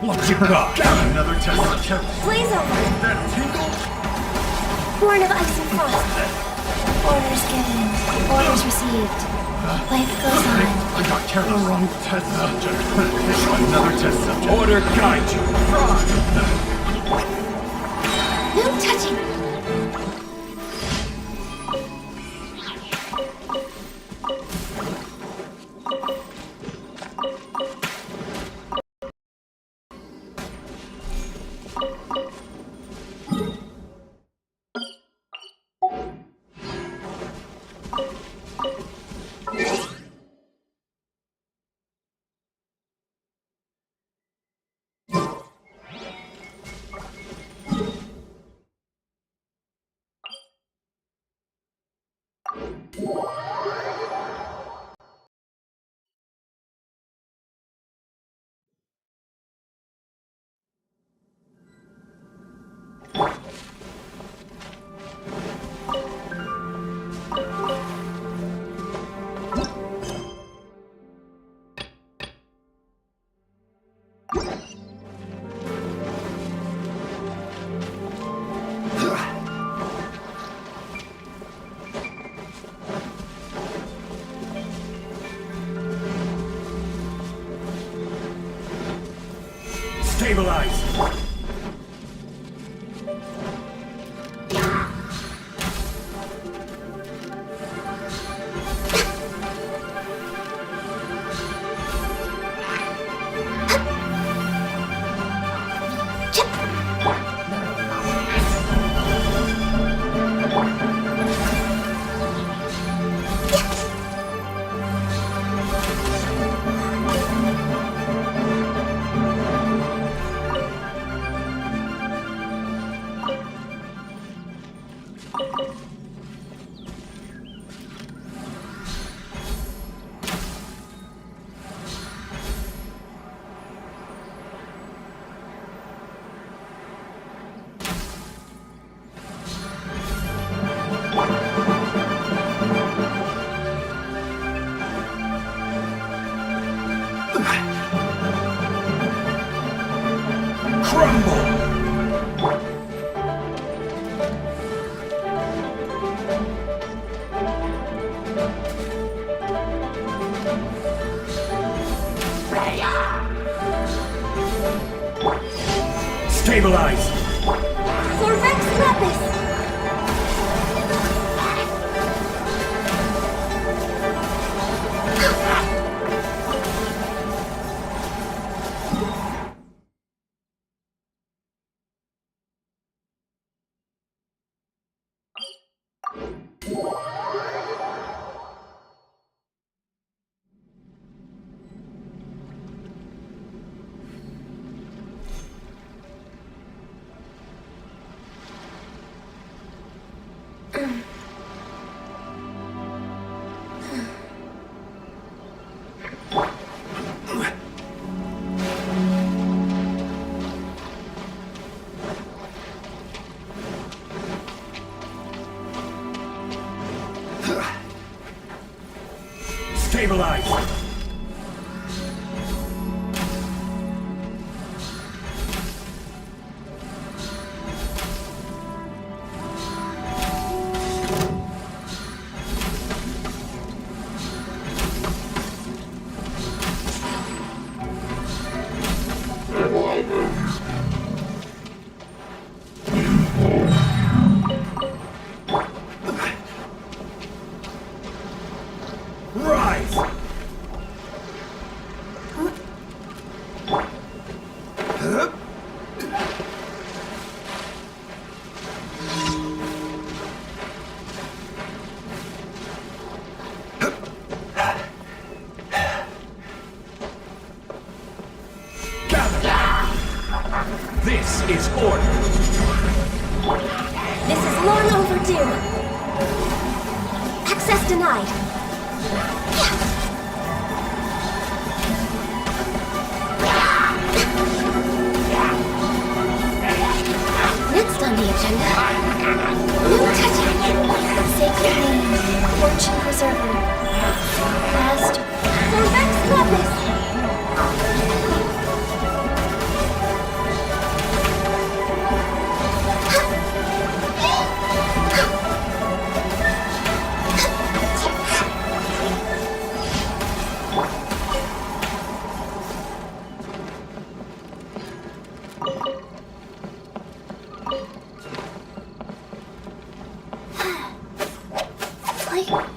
What you got? Another test of terror. Blaze over! That tingle? Born of ice and frost. Orders given. Orders received. Life goes on. I got carried. The wrong test subject. Another test subject. Order guide you. No touching! Stabilize. Stabilize! For Vaxx Lapis! Stabilize! Rise! This is order. This is long overdue. Access denied. Next on the agenda, no touching. Sacred name, fortune preserver. Last, for Vaxx Lapis. Really?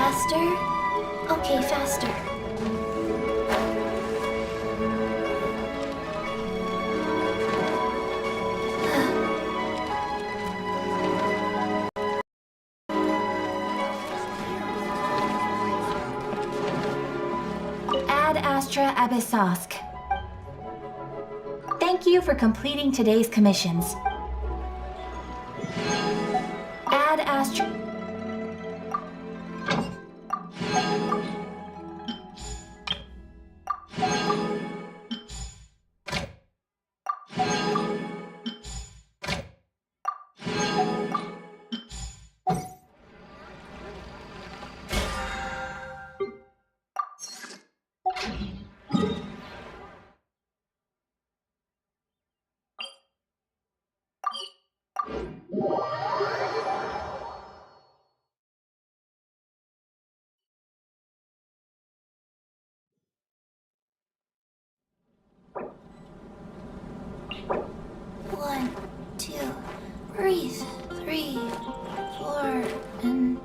Faster? Okay, faster. Ad Astra Abyssosk. Thank you for completing today's commissions. Ad Astra... 2. Breathe. 3, 4, and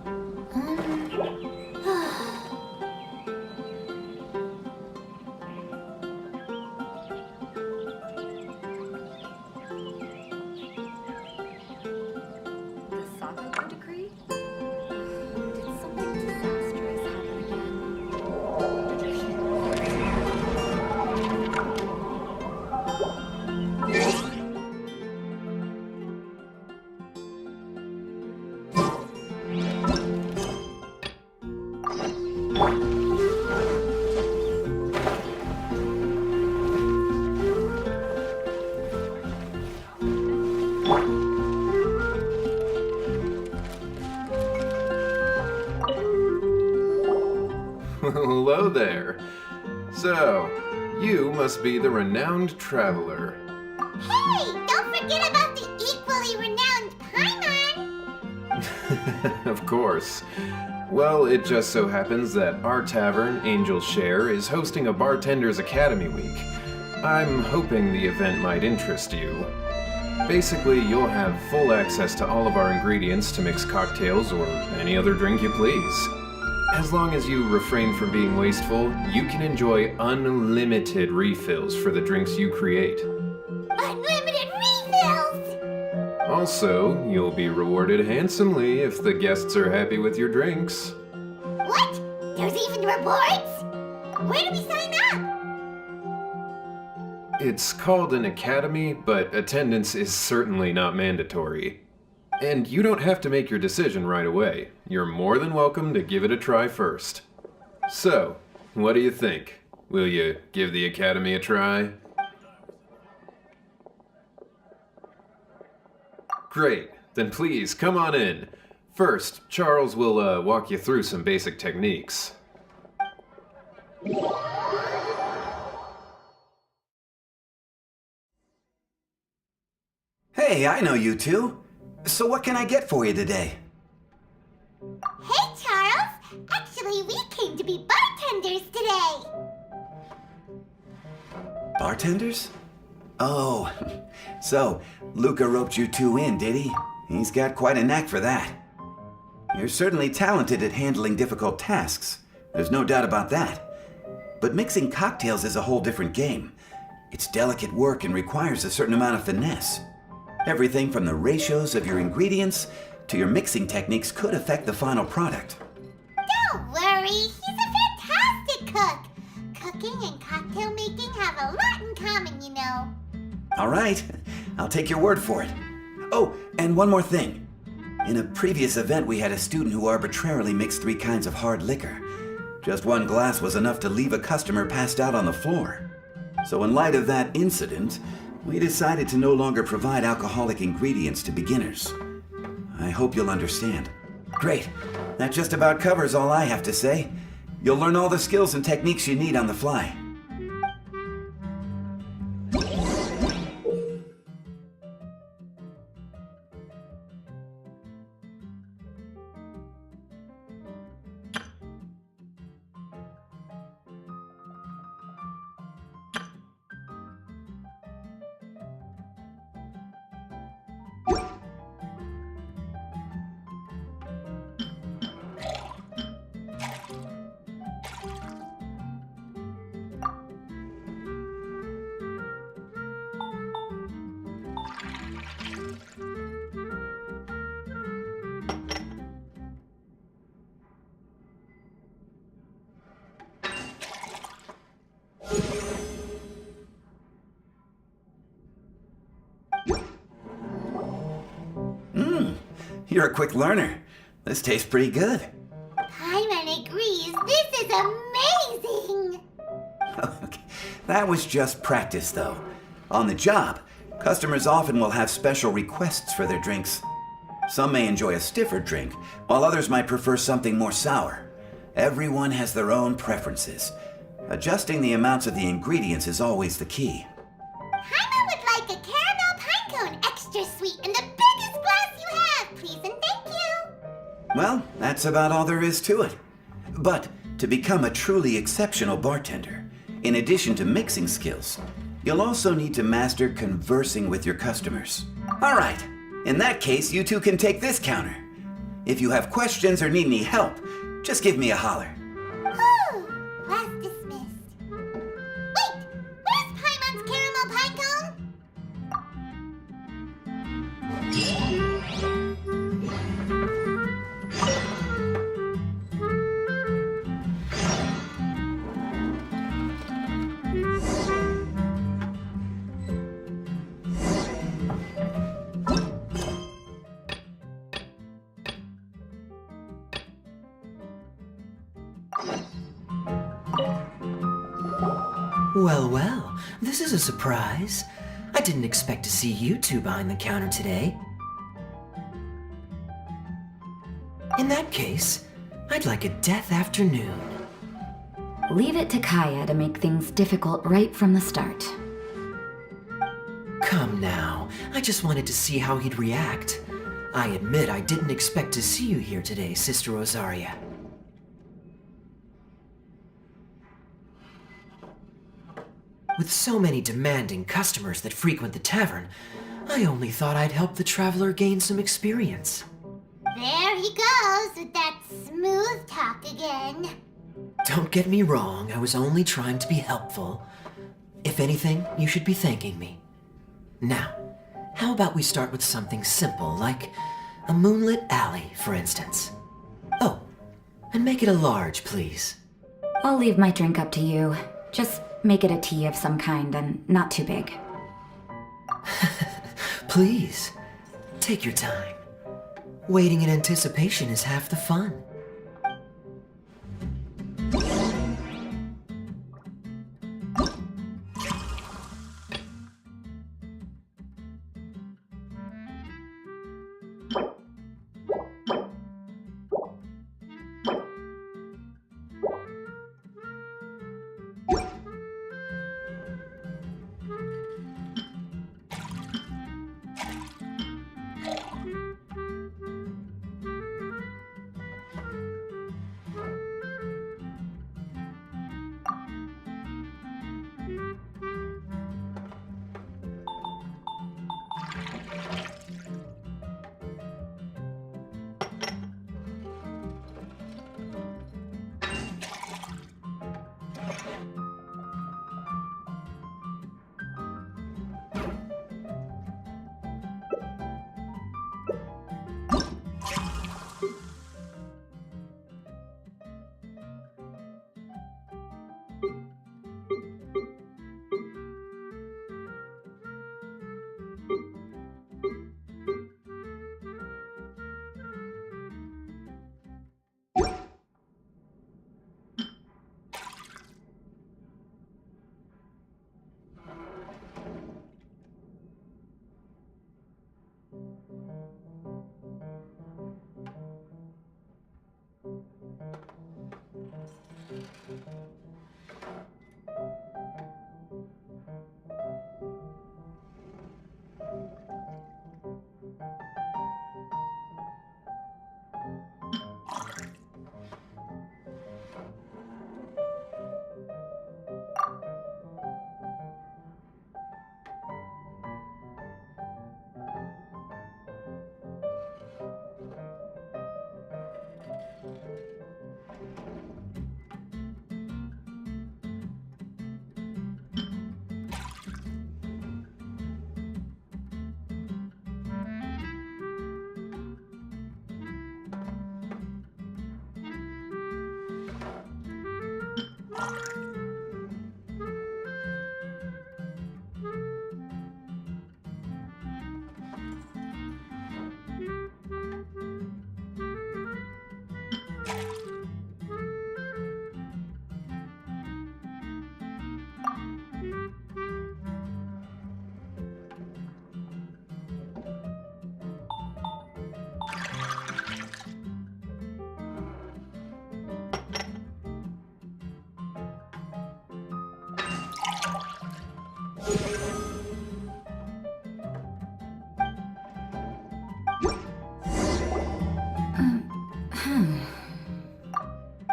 The Sako decree? Did something disastrous happen again? Hello there. So, you must be the renowned traveler. Hey, don't forget about the equally renowned Paimon! Of course. Well, it just so happens that our tavern, Angel's Share, is hosting a Bartender's Academy Week. I'm hoping the event might interest you. Basically, you'll have full access to all of our ingredients to mix cocktails or any other drink you please. As long as you refrain from being wasteful, you can enjoy unlimited refills for the drinks you create. Unlimited refills! Also, you'll be rewarded handsomely if the guests are happy with your drinks. What? There's even rewards? Where do we sign up? It's called an academy, but attendance is certainly not mandatory. And you don't have to make your decision right away. You're more than welcome to give it a try first. So, what do you think? Will you give the academy a try? Great, then please come on in. First, Charles will walk you through some basic techniques. Hey, I know you two. So what can I get for you today? Hey, Charles! Actually, we came to be bartenders today! Bartenders? Oh, so Luca roped you two in, did he? He's got quite a knack for that. You're certainly talented at handling difficult tasks. There's no doubt about that. But mixing cocktails is a whole different game. It's delicate work and requires a certain amount of finesse. Everything from the ratios of your ingredients to your mixing techniques could affect the final product. Don't worry, he's a fantastic cook! Cooking and cocktail making have a lot in common, you know. All right, I'll take your word for it. Oh, and one more thing. In a previous event, we had a student who arbitrarily mixed 3 kinds of hard liquor. Just 1 glass was enough to leave a customer passed out on the floor. So in light of that incident, we decided to no longer provide alcoholic ingredients to beginners. I hope you'll understand. Great. That just about covers all I have to say. You'll learn all the skills and techniques you need on the fly. You're a quick learner. This tastes pretty good. Paimon agrees, this is amazing! Okay. That was just practice, though. On the job, customers often will have special requests for their drinks. Some may enjoy a stiffer drink, while others might prefer something more sour. Everyone has their own preferences. Adjusting the amounts of the ingredients is always the key. Paimon would like a caramel pine cone, extra sweet, and the biggest glass you have, please and thank you! Well, that's about all there is to it. But to become a truly exceptional bartender, in addition to mixing skills, you'll also need to master conversing with your customers. All right. In that case, you two can take this counter. If you have questions or need any help, just give me a holler. Whew, class dismissed. Wait, where's Paimon's caramel pie cone? Well, well, this is a surprise. I didn't expect to see you two behind the counter today. In that case, I'd like a death afternoon. Leave it to Kaya to make things difficult right from the start. Come now, I just wanted to see how he'd react. I admit I didn't expect to see you here today, Sister Rosaria. With so many demanding customers that frequent the tavern, I only thought I'd help the traveler gain some experience. There he goes with that smooth talk again. Don't get me wrong, I was only trying to be helpful. If anything, you should be thanking me. Now, how about we start with something simple, like a moonlit alley, for instance? Oh, and make it a large, please. I'll leave my drink up to you. Just make it a tea of some kind and not too big. Please, take your time. Waiting in anticipation is half the fun.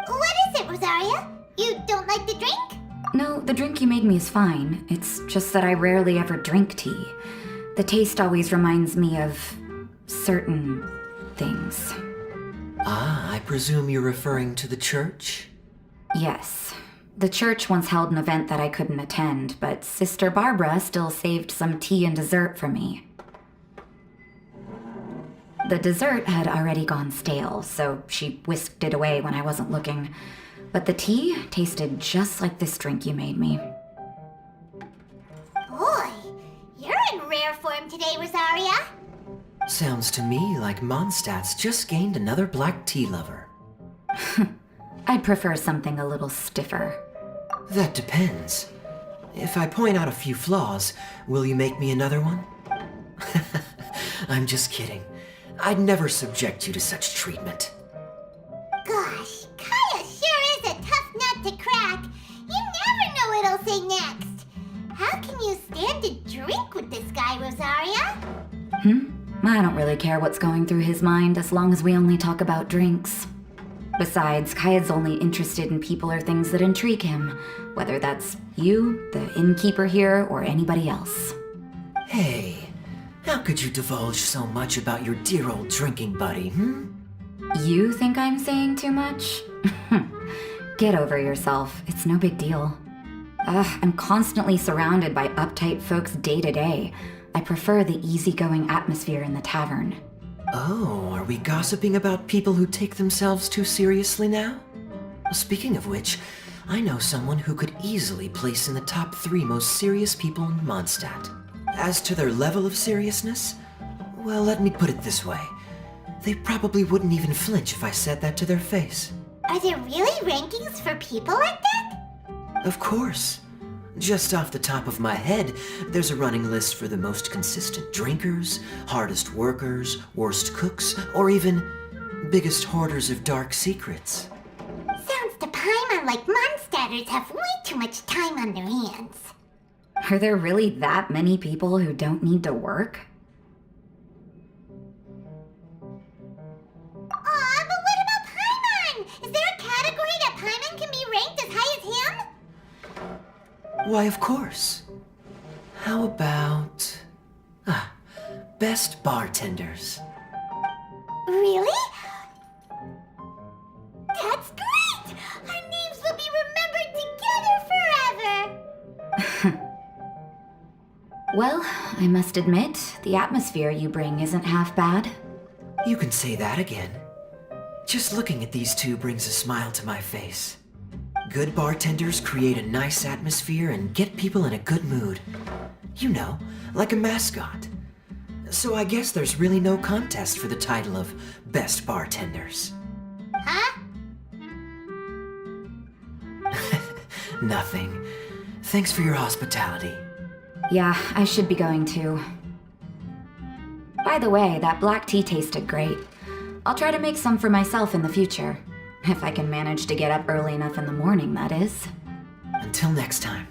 What is it, Rosaria? You don't like the drink? No, the drink you made me is fine. It's just that I rarely ever drink tea. The taste always reminds me of certain things. Ah, I presume you're referring to the church? Yes. The church once held an event that I couldn't attend, but Sister Barbara still saved some tea and dessert for me. The dessert had already gone stale, so she whisked it away when I wasn't looking. But the tea tasted just like this drink you made me. Boy, you're in rare form today, Rosaria. Sounds to me like Mondstadt's just gained another black tea lover. I'd prefer something a little stiffer. That depends. If I point out a few flaws, will you make me another one? I'm just kidding. I'd never subject you to such treatment. Gosh, Kaya sure is a tough nut to crack. You never know what he'll say next. How can you stand to drink with this guy, Rosaria? I don't really care what's going through his mind as long as we only talk about drinks. Besides, Kayad's only interested in people or things that intrigue him, whether that's you, the innkeeper here, or anybody else. Hey, how could you divulge so much about your dear old drinking buddy, You think I'm saying too much? Get over yourself. It's no big deal. I'm constantly surrounded by uptight folks day to day. I prefer the easygoing atmosphere in the tavern. Oh, are we gossiping about people who take themselves too seriously now? Speaking of which, I know someone who could easily place in the top 3 most serious people in Mondstadt. As to their level of seriousness, well, let me put it this way. They probably wouldn't even flinch if I said that to their face. Are there really rankings for people like that? Of course. Just off the top of my head, there's a running list for the most consistent drinkers, hardest workers, worst cooks, or even biggest hoarders of dark secrets. Sounds to Paimon like Mondstadters have way too much time on their hands. Are there really that many people who don't need to work? Aw, but what about Paimon? Is there a category that Paimon can be ranked as high as him? Why, of course. How about... best bartenders. Really? That's great! Our names will be remembered together forever! Well, I must admit, the atmosphere you bring isn't half bad. You can say that again. Just looking at these two brings a smile to my face. Good bartenders create a nice atmosphere and get people in a good mood. You know, like a mascot. So I guess there's really no contest for the title of Best Bartenders. Huh? Nothing. Thanks for your hospitality. Yeah, I should be going too. By the way, that black tea tasted great. I'll try to make some for myself in the future. If I can manage to get up early enough in the morning, that is. Until next time.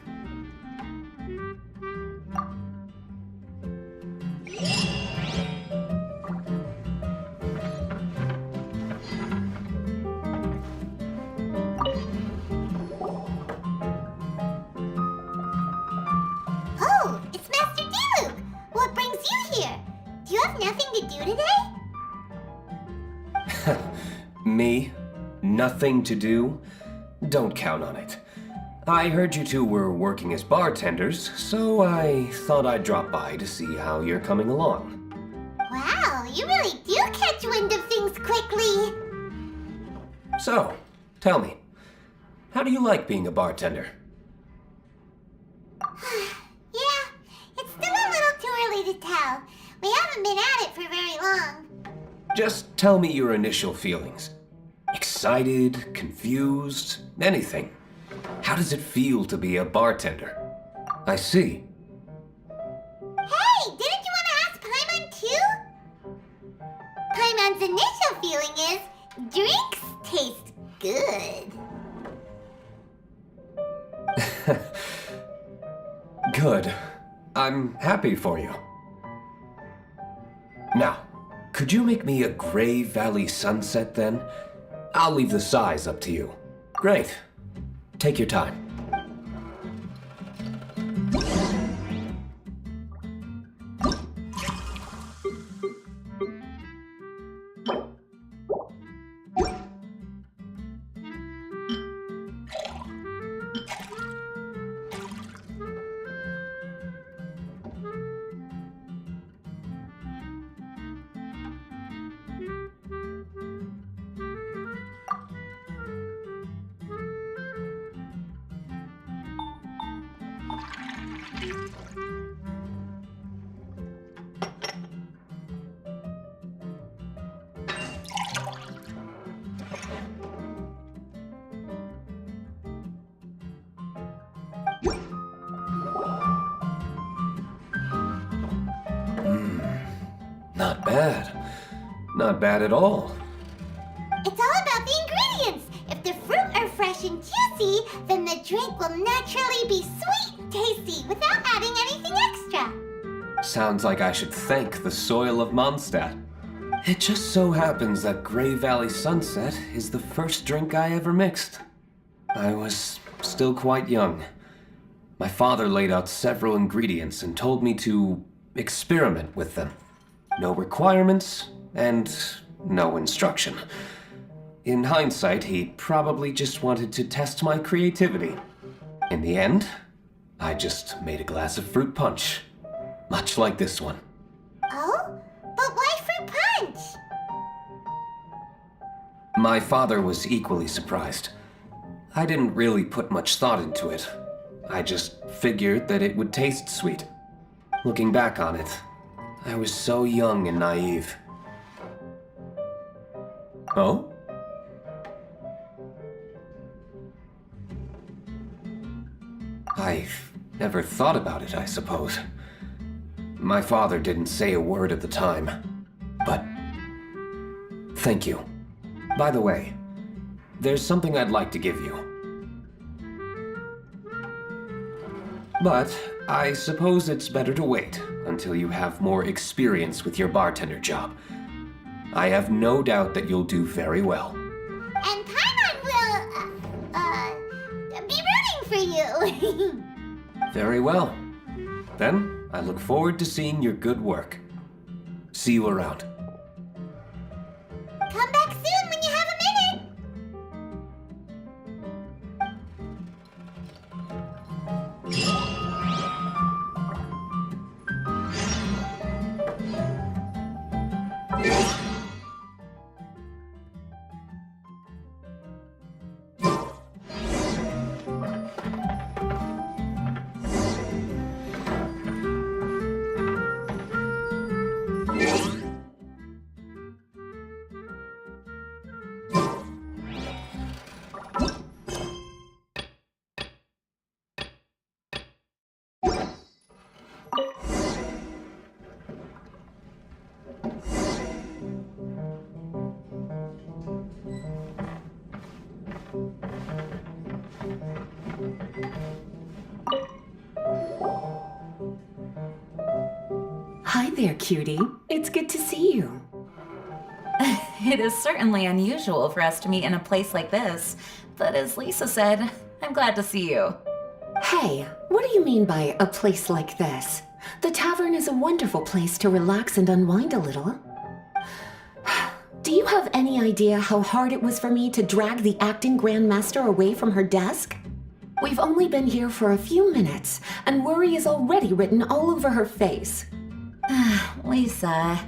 Oh, it's Master Diluc! What brings you here? Do you have nothing to do today? Me? Nothing to do? Don't count on it. I heard you two were working as bartenders, so I thought I'd drop by to see how you're coming along. Wow, you really do catch wind of things quickly! So, tell me, how do you like being a bartender? Yeah, it's still a little too early to tell. We haven't been at it for very long. Just tell me your initial feelings. Excited, confused, anything. How does it feel to be a bartender? I see. Hey, didn't you want to ask Paimon too? Paimon's initial feeling is, drinks taste good. Good. I'm happy for you. Now, could you make me a Gray Valley sunset then? I'll leave the size up to you. Great. Take your time. Not bad. Not bad at all. It's all about the ingredients. If the fruit are fresh and juicy, then the drink will naturally be sweet and tasty without adding anything extra. Sounds like I should thank the soil of Mondstadt. It just so happens that Grey Valley Sunset is the first drink I ever mixed. I was still quite young. My father laid out several ingredients and told me to experiment with them. No requirements and no instruction. In hindsight, he probably just wanted to test my creativity. In the end, I just made a glass of fruit punch. Much like this one. Oh? But why fruit punch? My father was equally surprised. I didn't really put much thought into it. I just figured that it would taste sweet. Looking back on it, I was so young and naive. Oh? I've never thought about it, I suppose. My father didn't say a word at the time, but thank you. By the way, there's something I'd like to give you. But I suppose it's better to wait until you have more experience with your bartender job. I have no doubt that you'll do very well. And Paimon will, be rooting for you. Very well. Then, I look forward to seeing your good work. See you around. Come back soon when you have a minute. Hi there, cutie. It's good to see you. It is certainly unusual for us to meet in a place like this, but as Lisa said, I'm glad to see you. Hey, what do you mean by a place like this? The tavern is a wonderful place to relax and unwind a little. Do you have any idea how hard it was for me to drag the acting grandmaster away from her desk? We've only been here for a few minutes, and worry is already written all over her face. Lisa.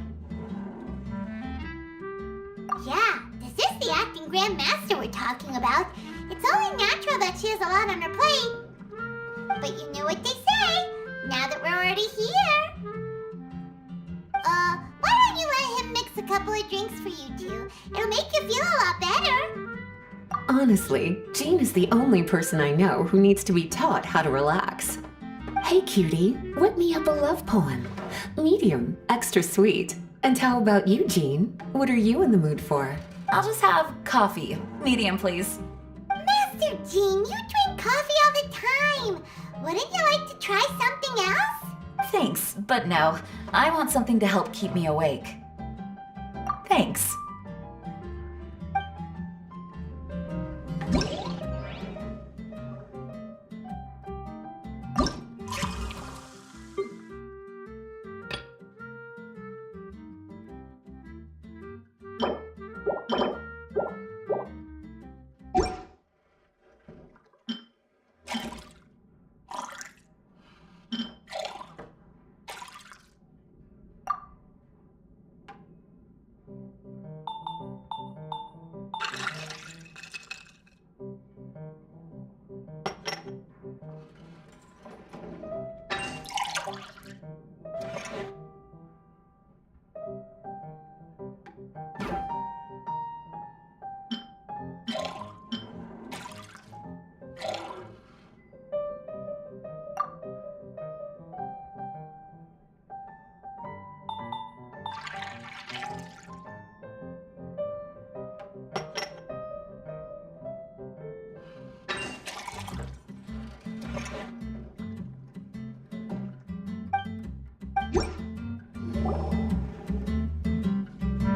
Yeah, this is the acting grandmaster we're talking about. It's only natural that she has a lot on her plate. But you know what they say, now that we're already here. Why don't you let him mix a couple of drinks for you two? It'll make you feel a lot better. Honestly, Jean is the only person I know who needs to be taught how to relax. Hey, cutie, whip me up a love poem. Medium, extra sweet. And how about you, Jean? What are you in the mood for? I'll just have coffee. Medium, please. Master Jean, you drink coffee all the time. Wouldn't you like to try something else? Thanks, but no. I want something to help keep me awake. Thanks.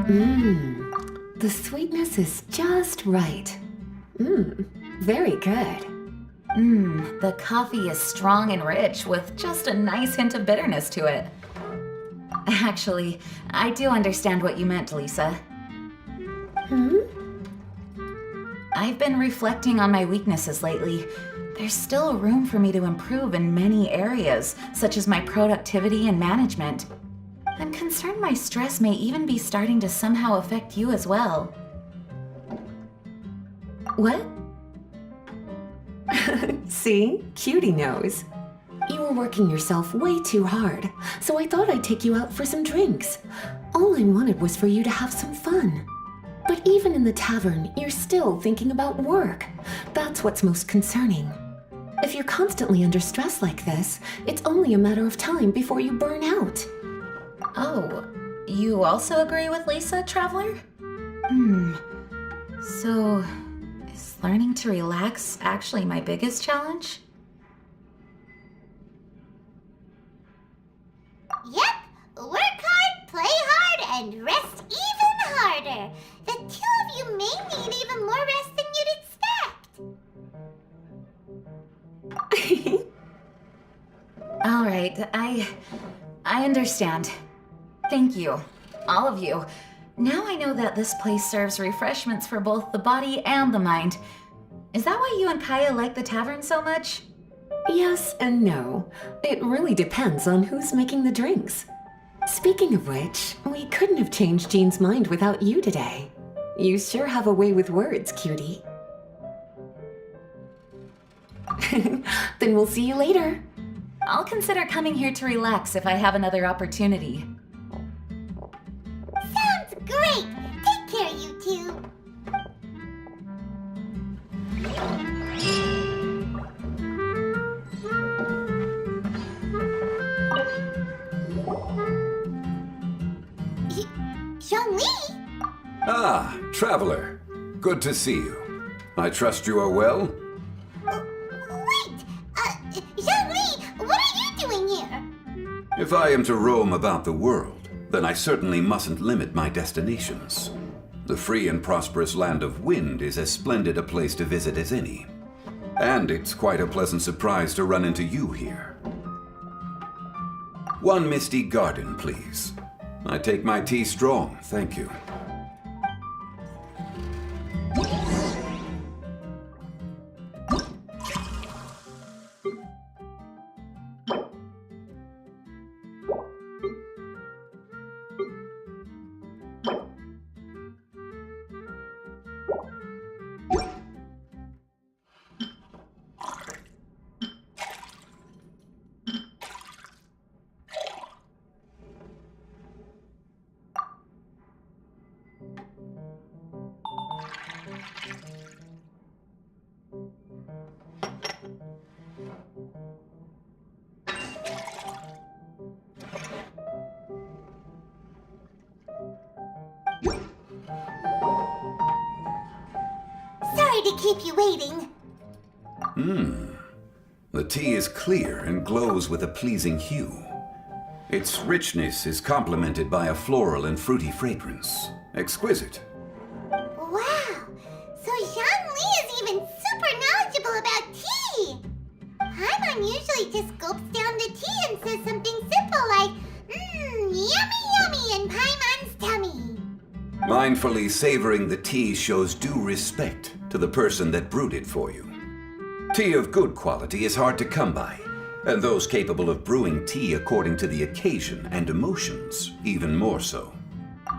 The sweetness is just right. Very good. The coffee is strong and rich with just a nice hint of bitterness to it. Actually, I do understand what you meant, Lisa. I've been reflecting on my weaknesses lately. There's still room for me to improve in many areas, such as my productivity and management. I'm concerned my stress may even be starting to somehow affect you as well. What? See? Cutie knows. You were working yourself way too hard, so I thought I'd take you out for some drinks. All I wanted was for you to have some fun. But even in the tavern, you're still thinking about work. That's what's most concerning. If you're constantly under stress like this, it's only a matter of time before you burn out. Oh, you also agree with Lisa, Traveler? So, is learning to relax actually my biggest challenge? Yep, work hard, play hard, and rest even harder. The two of you may need even more rest than you'd expect. All right, I understand. Thank you, all of you. Now I know that this place serves refreshments for both the body and the mind. Is that why you and Kaya like the tavern so much? Yes and no. It really depends on who's making the drinks. Speaking of which, we couldn't have changed Jean's mind without you today. You sure have a way with words, cutie. Then we'll see you later. I'll consider coming here to relax if I have another opportunity. Sounds great! Take care, you two. Zhongli? Ah, Traveler. Good to see you. I trust you are well? Wait! Zhongli, what are you doing here? If I am to roam about the world, then I certainly mustn't limit my destinations. The free and prosperous land of Wind is as splendid a place to visit as any. And it's quite a pleasant surprise to run into you here. One misty garden, please. I take my tea strong, thank you. Sorry to keep you waiting. The tea is clear and glows with a pleasing hue. Its richness is complemented by a floral and fruity fragrance. Exquisite. Wow! So Zhongli is even super knowledgeable about tea! Paimon usually just gulps down the tea and says something simple like, yummy yummy in Paimon's tummy. Mindfully savoring the tea shows due respect to the person that brewed it for you. Tea of good quality is hard to come by, and those capable of brewing tea according to the occasion and emotions, even more so.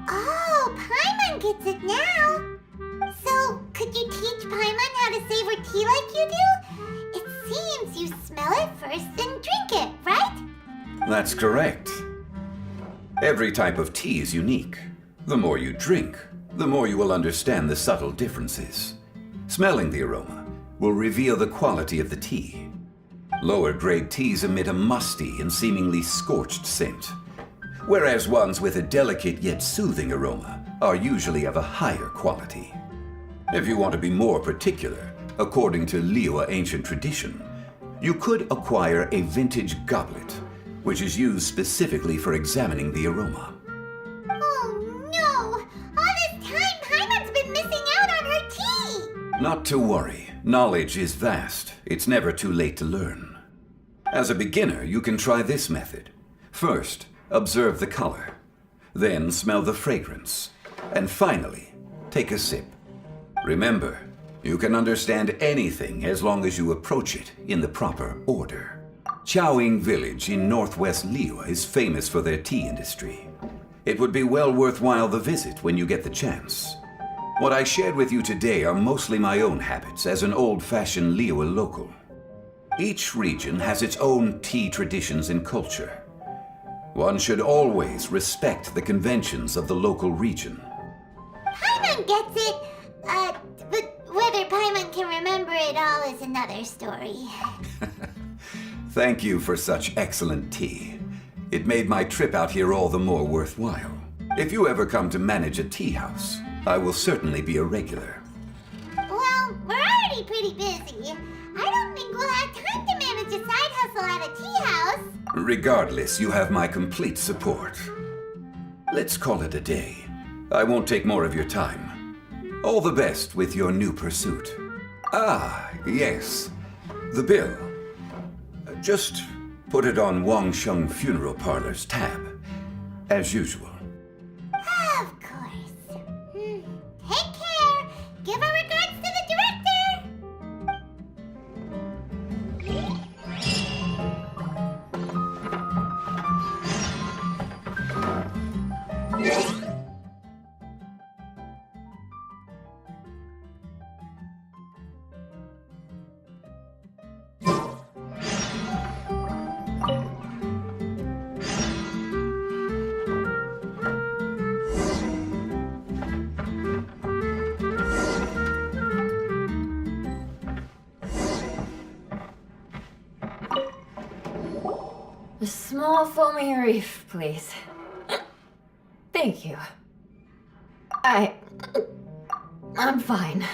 Oh, Paimon gets it now! So, could you teach Paimon how to savor tea like you do? It seems you smell it first and drink it, right? That's correct. Every type of tea is unique. The more you drink, the more you will understand the subtle differences. Smelling the aroma will reveal the quality of the tea. Lower grade teas emit a musty and seemingly scorched scent, whereas ones with a delicate yet soothing aroma are usually of a higher quality. If you want to be more particular, according to Liyue ancient tradition, you could acquire a vintage goblet, which is used specifically for examining the aroma. Oh no! Not to worry. Knowledge is vast. It's never too late to learn. As a beginner, you can try this method. First, observe the color. Then smell the fragrance. And finally, take a sip. Remember, you can understand anything as long as you approach it in the proper order. Chaoying Village in northwest Liyue is famous for their tea industry. It would be well worthwhile the visit when you get the chance. What I shared with you today are mostly my own habits as an old-fashioned Liyue local. Each region has its own tea traditions and culture. One should always respect the conventions of the local region. Paimon gets it, but whether Paimon can remember it all is another story. Thank you for such excellent tea. It made my trip out here all the more worthwhile. If you ever come to manage a tea house, I will certainly be a regular. Well, we're already pretty busy. I don't think we'll have time to manage a side hustle at a tea house. Regardless, you have my complete support. Let's call it a day. I won't take more of your time. All the best with your new pursuit. Ah, yes. The bill. Just put it on Wangsheng Funeral Parlor's tab, as usual. Of course. Take care. Give our regards to the director. A small foamy reef, please. Thank you. I'm fine.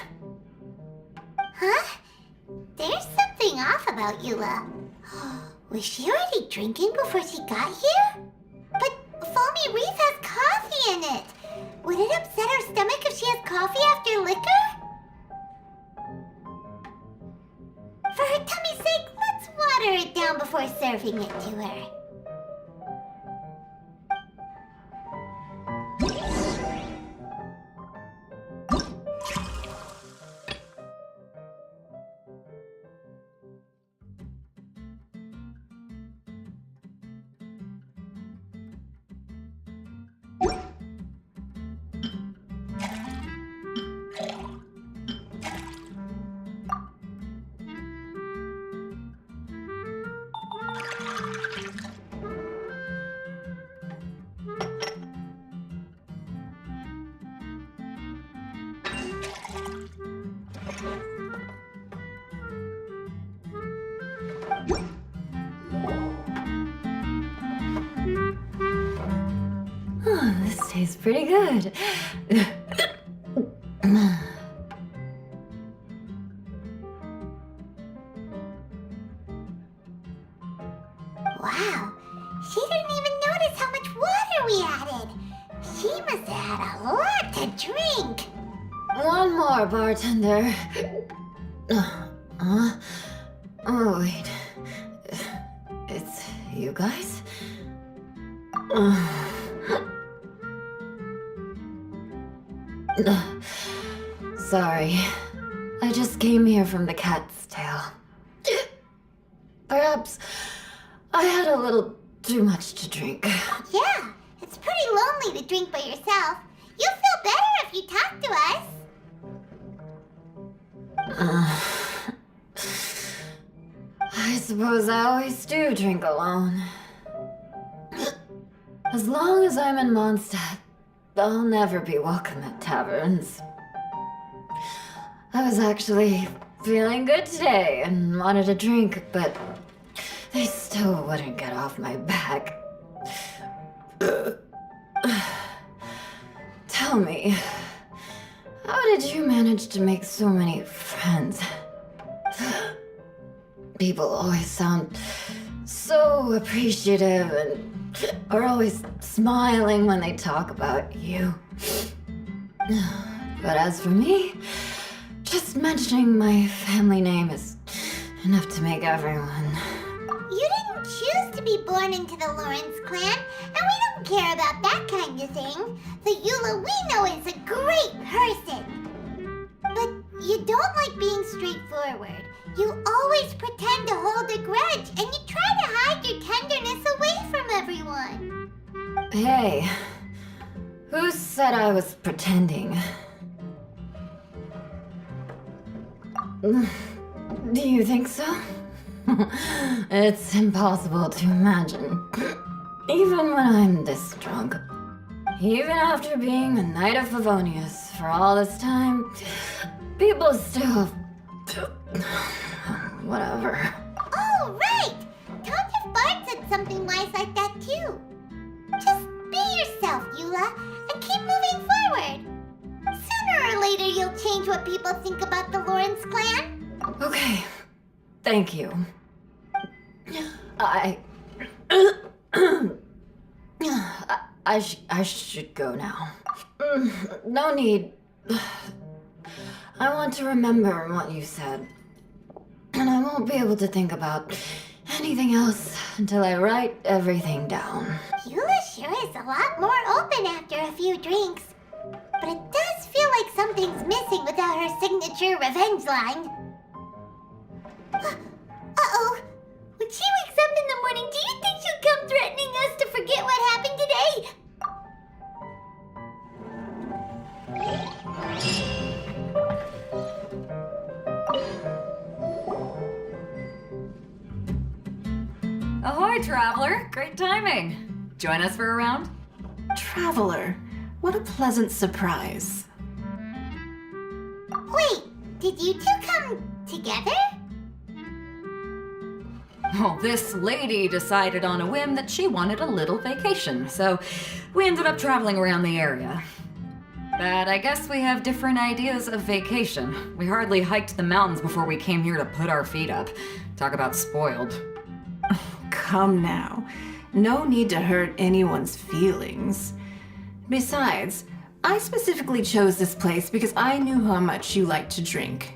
Huh? There's something off about Eula. Was she already drinking before she got here? But foamy reef has coffee in it. Would it upset her stomach if she has coffee after liquor? For her tummy's sake, let's water it down before serving it to her. This tastes pretty good. Wow, she didn't even notice how much water we added. She must have had a lot to drink. One more, bartender. Oh, wait. It's you guys? Sorry. I just came here from the Cat's Tail. Perhaps I had a little too much to drink. Yeah, it's pretty lonely to drink by yourself. You'll feel better if you talk to us. I suppose I always do drink alone. As long as I'm in Mondstadt, I'll never be welcome at taverns. I was actually feeling good today and wanted a drink, but they still wouldn't get off my back. Tell me, how did you manage to make so many friends? People always sound so appreciative and are always smiling when they talk about you. But as for me, just Just mentioning my family name is enough to make everyone. You didn't choose to be born into the Lawrence clan, and we don't care about that kind of thing. The Eula we know is a great person. But you don't like being straightforward. You always pretend to hold a grudge, and you try to hide your tenderness away from everyone. Hey, who said I was pretending? Do you think so? It's impossible to imagine. Even when I'm this drunk. Even after being a Knight of Favonius for all this time, people still... Whatever. Oh, right! Tonja Bard said something wise like that too. Just be yourself, Eula, and keep moving forward. Sooner or later you'll change what people think about the Lawrence clan. Okay. Thank you. I should go now. No need. I want to remember what you said. And I won't be able to think about anything else until I write everything down. Eula sure is a lot more open after a few drinks. But it does feel like something's missing without her signature revenge line. Uh-oh. When she wakes up in the morning, do you think she'll come threatening us to forget what happened today? Ahoy, traveler! Great timing. Join us for a round? Traveler, what a pleasant surprise. Wait, did you two come together? Well, this lady decided on a whim that she wanted a little vacation, so we ended up traveling around the area. But I guess we have different ideas of vacation. We hardly hiked the mountains before we came here to put our feet up. Talk about spoiled. Come now. No need to hurt anyone's feelings. Besides, I specifically chose this place because I knew how much you like to drink.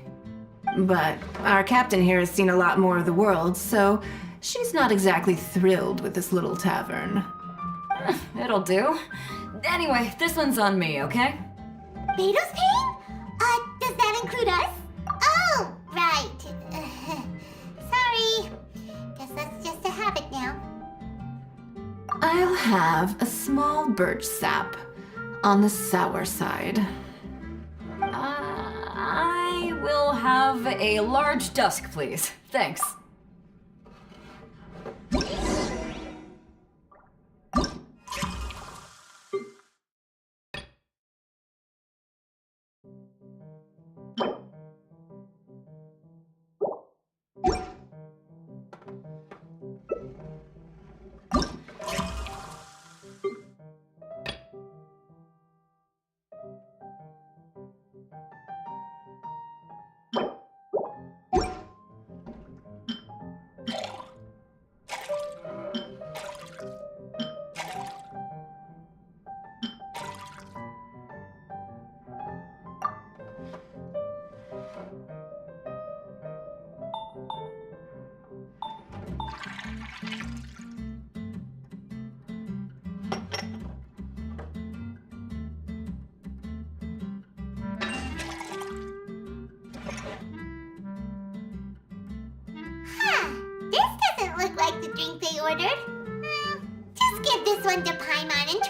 But our captain here has seen a lot more of the world, so she's not exactly thrilled with this little tavern. It'll do. Anyway, this one's on me, okay? Beto's paying? Does that include us? Oh, right. Sorry. Guess that's just a habit now. I'll have a small birch sap on the sour side. I will have a large dusk, please. Thanks. Like the drink they ordered. Just give this one to Paimon and...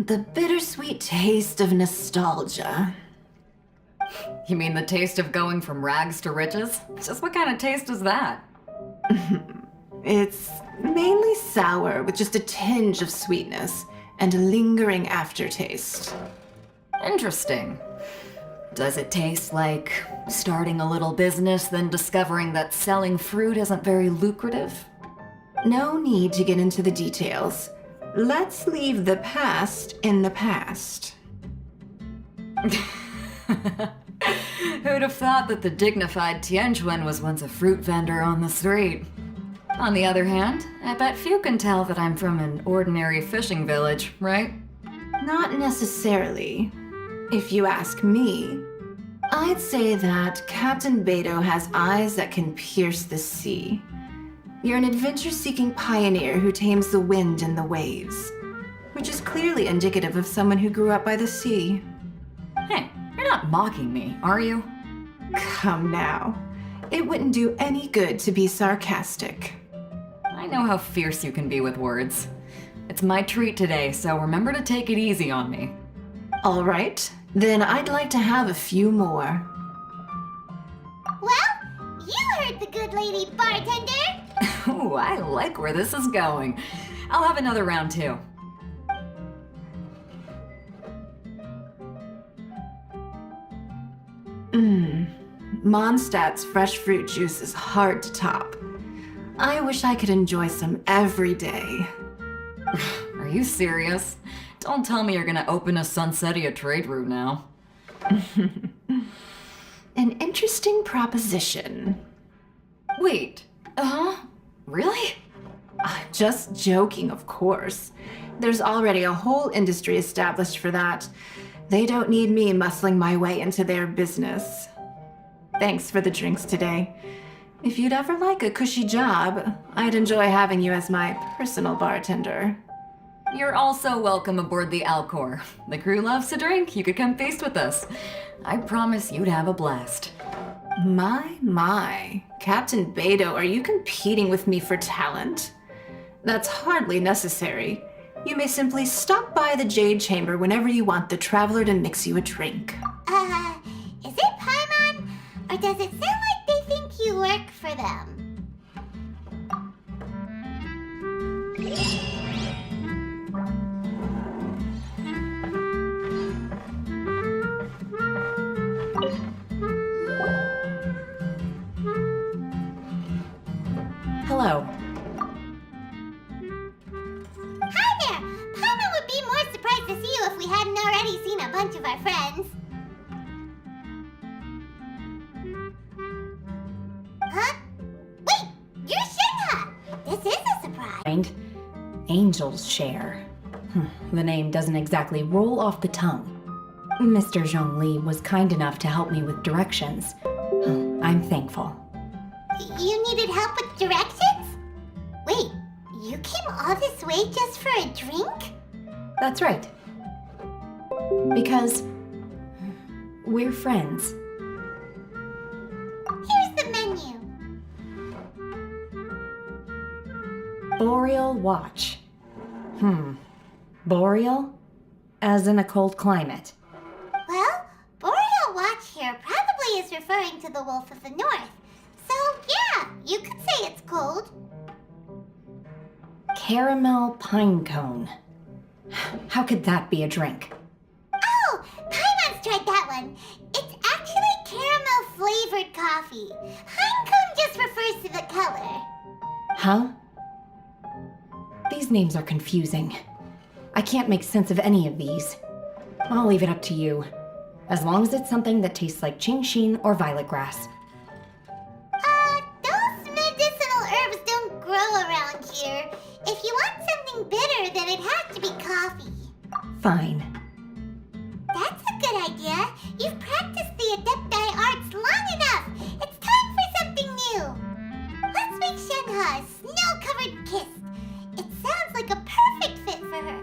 The bittersweet taste of nostalgia. You mean the taste of going from rags to riches? Just what kind of taste is that? It's mainly sour with just a tinge of sweetness and a lingering aftertaste. Interesting. Does it taste like starting a little business, then discovering that selling fruit isn't very lucrative? No need to get into the details. Let's leave the past in the past. Who'd have thought that the dignified Tianquan was once a fruit vendor on the street? On the other hand, I bet few can tell that I'm from an ordinary fishing village, right? Not necessarily. If you ask me, I'd say that Captain Beto has eyes that can pierce the sea. You're an adventure-seeking pioneer who tames the wind and the waves, which is clearly indicative of someone who grew up by the sea. Hey, you're not mocking me, are you? Come now. It wouldn't do any good to be sarcastic. I know how fierce you can be with words. It's my treat today, so remember to take it easy on me. All right, then I'd like to have a few more. Well, you heard the good lady bartender. Ooh, I like where this is going. I'll have another round too. Mondstadt's fresh fruit juice is hard to top. I wish I could enjoy some every day. Are you serious? Don't tell me you're gonna open a Sunsetia trade route now. An interesting proposition. Wait, really? I'm just joking, of course. There's already a whole industry established for that. They don't need me muscling my way into their business. Thanks for the drinks today. If you'd ever like a cushy job, I'd enjoy having you as my personal bartender. You're also welcome aboard the Alcor. The crew loves to drink. You could come feast with us. I promise you'd have a blast. My. Captain Beto, are you competing with me for talent? That's hardly necessary. You may simply stop by the Jade Chamber whenever you want the Traveler to mix you a drink. Is it Paimon? Or does it sound like they think you work for them? Hello. Hi there! Paimon would be more surprised to see you if we hadn't already seen a bunch of our friends. Huh? Wait! You're Shinha! This is a surprise. Angel's Share. The name doesn't exactly roll off the tongue. Mr. Zhongli was kind enough to help me with directions. I'm thankful. You needed help with directions? Wait, you came all this way just for a drink? That's right. Because we're friends. Here's the menu. Boreal Watch. Boreal? As in a cold climate. Well, Boreal Watch here probably is referring to the Wolf of the North. So, yeah, you could say it's cold. Caramel Pine Cone. How could that be a drink? Oh, Paimon's tried that one. It's actually caramel-flavored coffee. Pinecone just refers to the color. Huh? These names are confusing. I can't make sense of any of these. I'll leave it up to you. As long as it's something that tastes like Qingxin or violet grass. Those medicinal herbs don't grow around here. If you want something bitter, then it has to be coffee. Fine. That's a good idea. You've practiced the Adepti arts long enough. It's time for something new. Let's make Shenhe a snow-covered kiss. It sounds like a perfect fit for her.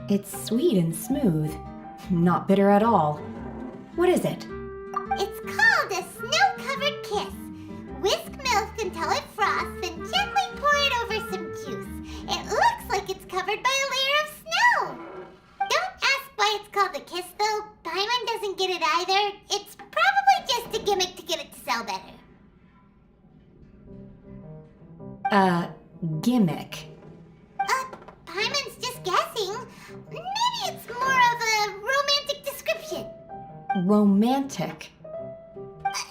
It's sweet and smooth. Not bitter at all. What is it? It's called a snow-covered kiss. Whisk milk until it froths, then gently pour it over some juice. It looks like it's covered by a layer of snow. Don't ask why it's called a kiss, though. Paimon doesn't get it either. It's probably just a gimmick to get it to sell better. Gimmick. Paimon's just guessing. Maybe it's more of a romantic description. Romantic.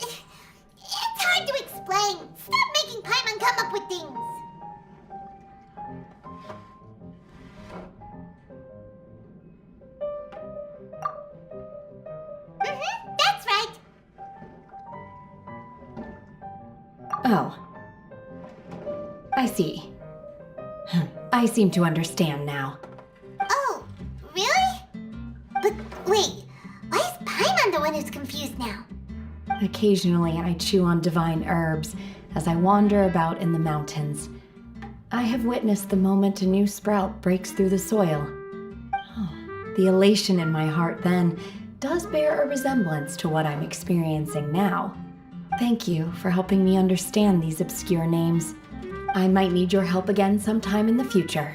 It's hard to explain. Stop making Paimon come up with things. That's right. Oh. I see. I seem to understand now. Oh, really? But wait, why is Paimon the one who's confused now? Occasionally, I chew on divine herbs as I wander about in the mountains. I have witnessed the moment a new sprout breaks through the soil. Oh, the elation in my heart then does bear a resemblance to what I'm experiencing now. Thank you for helping me understand these obscure names. I might need your help again sometime in the future.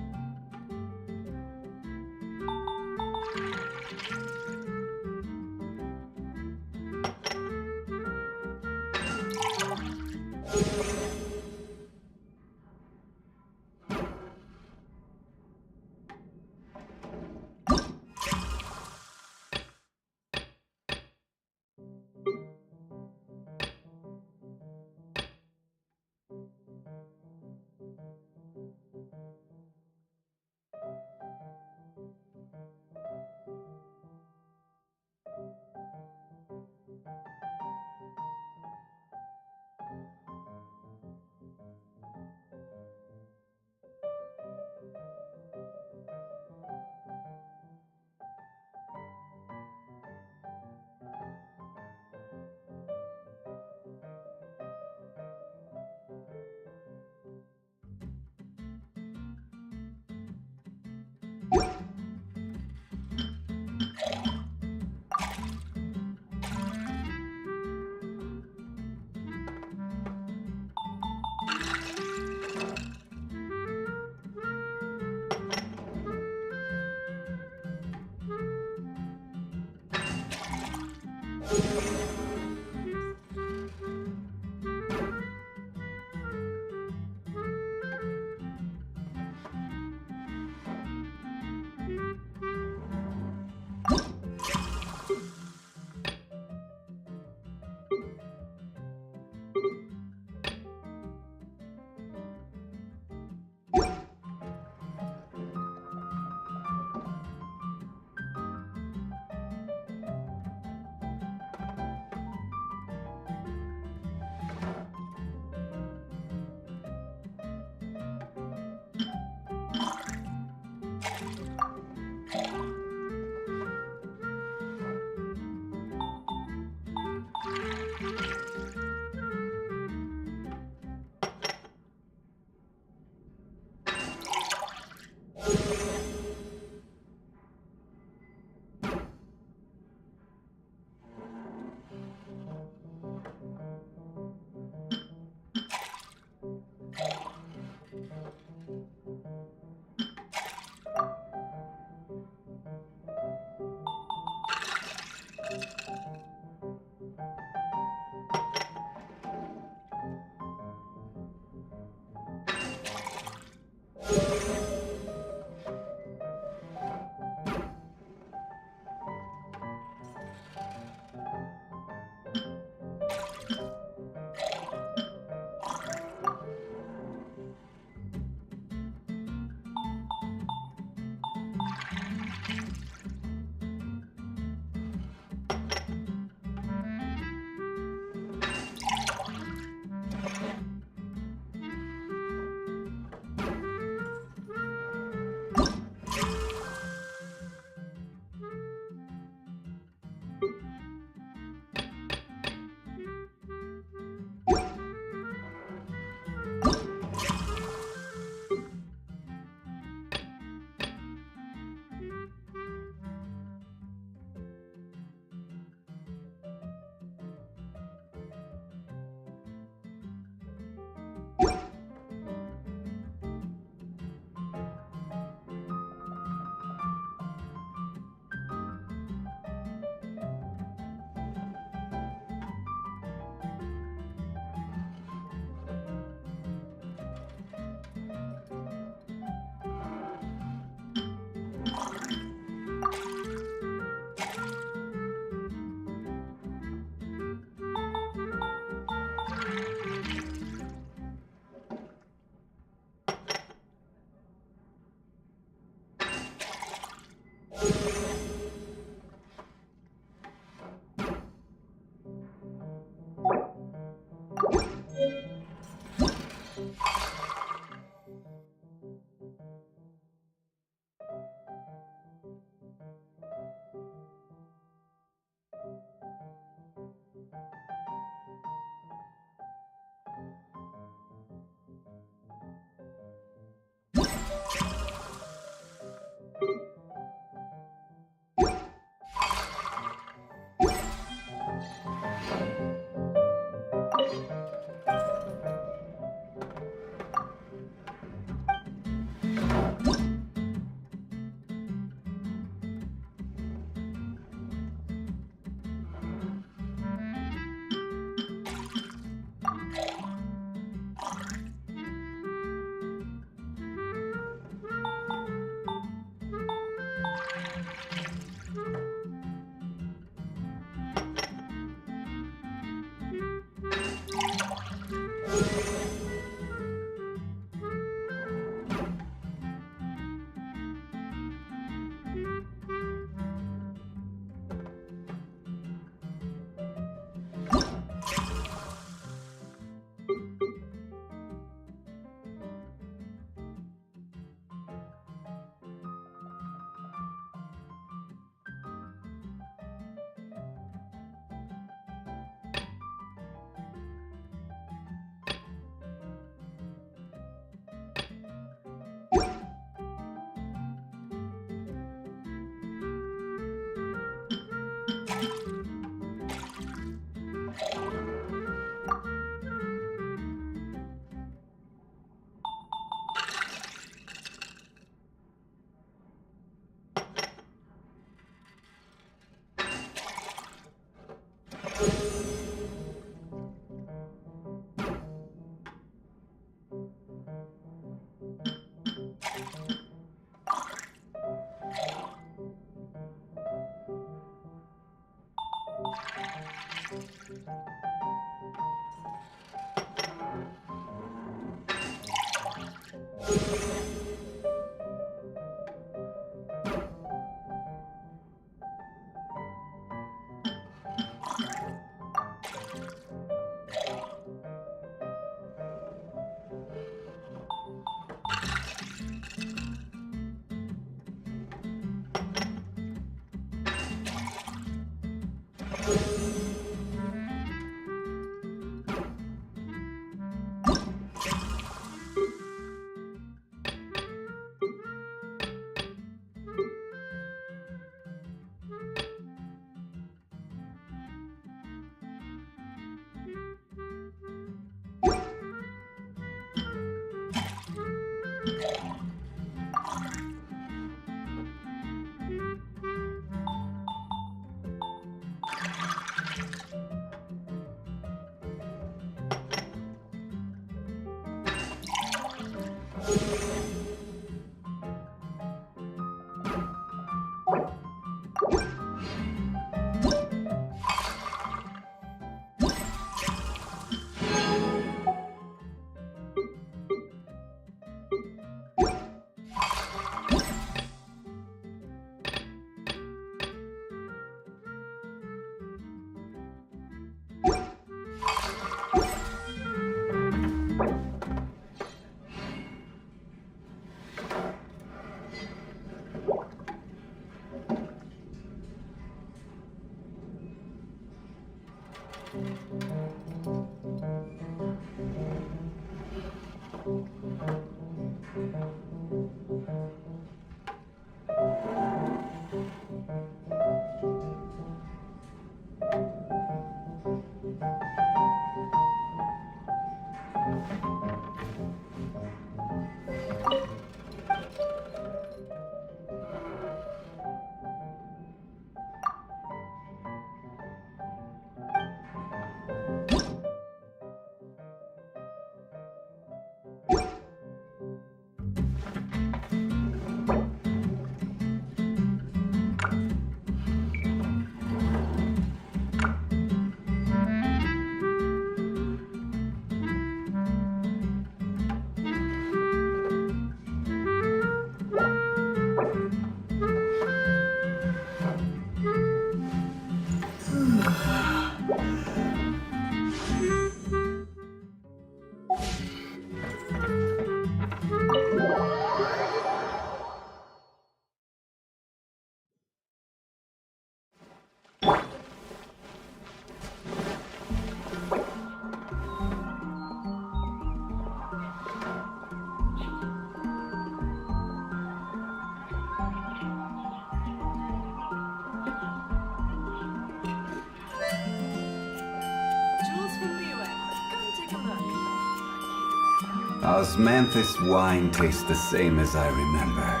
Osmanthus wine tastes the same as I remember.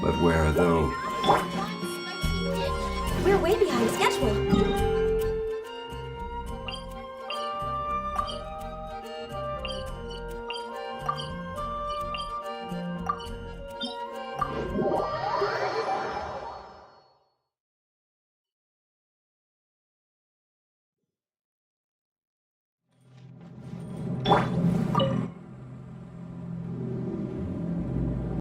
But where are those? We're way behind schedule.